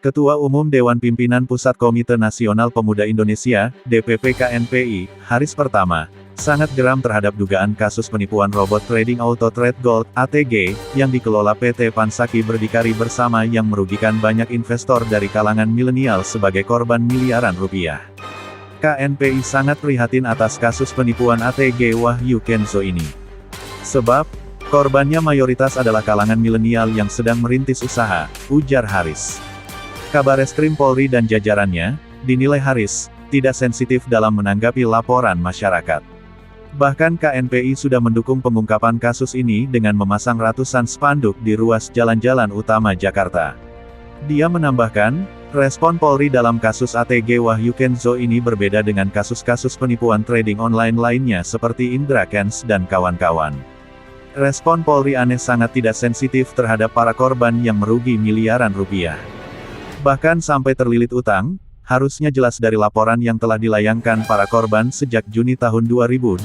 Ketua Umum Dewan Pimpinan Pusat Komite Nasional Pemuda Indonesia, DPP KNPI, Haris Pertama, sangat geram terhadap dugaan kasus penipuan robot trading Auto Trade Gold, ATG, yang dikelola PT Pansaki Berdikari Bersama yang merugikan banyak investor dari kalangan milenial sebagai korban miliaran rupiah. KNPI sangat prihatin atas kasus penipuan ATG Wahyu Kenzo ini. Sebab, korbannya mayoritas adalah kalangan milenial yang sedang merintis usaha, ujar Haris. Kabareskrim Polri dan jajarannya, dinilai Haris, tidak sensitif dalam menanggapi laporan masyarakat. Bahkan KNPI sudah mendukung pengungkapan kasus ini dengan memasang ratusan spanduk di ruas jalan-jalan utama Jakarta. Dia menambahkan, respon Polri dalam kasus ATG Wahyu Kenzo ini berbeda dengan kasus-kasus penipuan trading online lainnya seperti Indra Kents dan kawan-kawan. Respon Polri aneh sangat tidak sensitif terhadap para korban yang merugi miliaran rupiah. Bahkan sampai terlilit utang, harusnya jelas dari laporan yang telah dilayangkan para korban sejak Juni tahun 2022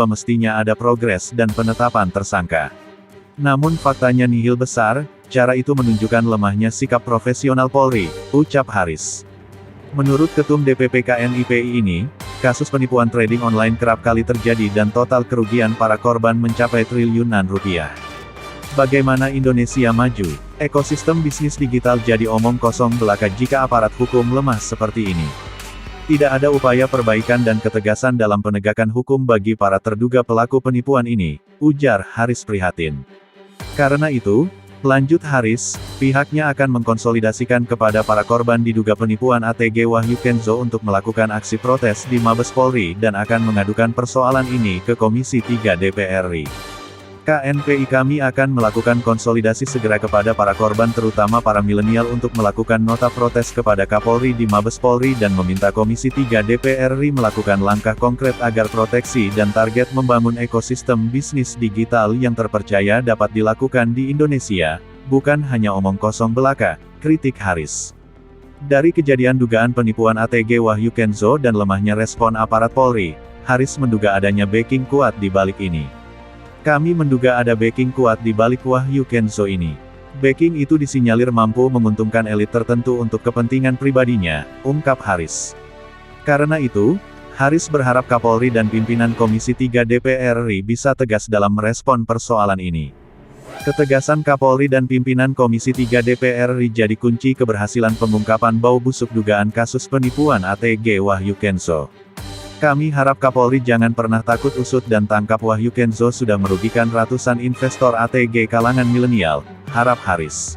mestinya ada progres dan penetapan tersangka. Namun faktanya nihil besar, cara itu menunjukkan lemahnya sikap profesional Polri, ucap Haris. Menurut Ketum DPP KNIPI ini, kasus penipuan trading online kerap kali terjadi dan total kerugian para korban mencapai triliunan rupiah. Bagaimana Indonesia maju? Ekosistem bisnis digital jadi omong kosong belaka jika aparat hukum lemah seperti ini. Tidak ada upaya perbaikan dan ketegasan dalam penegakan hukum bagi para terduga pelaku penipuan ini, ujar Haris prihatin. Karena itu, lanjut Haris, pihaknya akan mengkonsolidasikan kepada para korban diduga penipuan ATG Wahyu Kenzo untuk melakukan aksi protes di Mabes Polri dan akan mengadukan persoalan ini ke Komisi 3 DPR RI. KNPI kami akan melakukan konsolidasi segera kepada para korban terutama para milenial untuk melakukan nota protes kepada Kapolri di Mabes Polri dan meminta Komisi 3 DPR RI melakukan langkah konkret agar proteksi dan target membangun ekosistem bisnis digital yang terpercaya dapat dilakukan di Indonesia, bukan hanya omong kosong belaka, kritik Haris. Dari kejadian dugaan penipuan ATG Wahyu Kenzo dan lemahnya respon aparat Polri, Haris menduga adanya backing kuat di balik ini. Kami menduga ada backing kuat di balik Wahyu Kenzo ini. Backing itu disinyalir mampu menguntungkan elit tertentu untuk kepentingan pribadinya, ungkap Haris. Karena itu, Haris berharap Kapolri dan pimpinan Komisi 3 DPR RI bisa tegas dalam merespon persoalan ini. Ketegasan Kapolri dan pimpinan Komisi 3 DPR RI jadi kunci keberhasilan pengungkapan bau busuk dugaan kasus penipuan ATG Wahyu Kenzo. Kami harap Kapolri jangan pernah takut usut dan tangkap Wahyu Kenzo sudah merugikan ratusan investor ATG kalangan milenial, harap Haris.